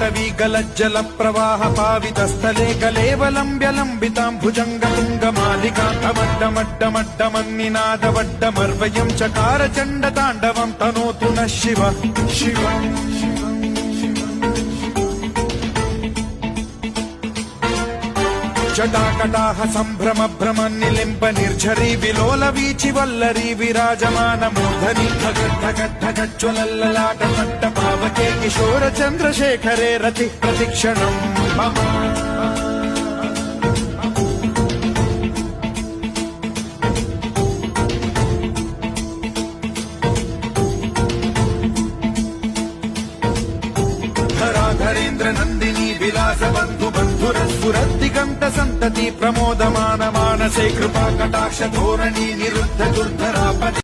पाटवी गलज्जल प्रवाह पावितस्थले कलेवलम्ब्य लम्बिताम्भुजङ्गतुङ्गमालिकान्तमड्डमड्डमड्डमन्निनादवड्डमर्वयं चकार चण्डताण्डवं तनोतु नः शिवः शिवः जटाकटाह सम्भ्रम भ्रम निलिम्ब निर्झरी विलोल वीचि वल्लरी विराजमान मूर्धनि धगद्धगद्धगज्ज्वलल्ललाट पट्ट पावके किशोर चन्द्रशेखरे रति प्रतिक्षणम् मम धरेन्द्र नन्दिनी विलास बन्धु बन्धुरस्फुरद्दिगन्त सन्तति प्रमोदमान मानसे कृपा कटाक्ष धोरणी निरुद्ध दुर्धरापदे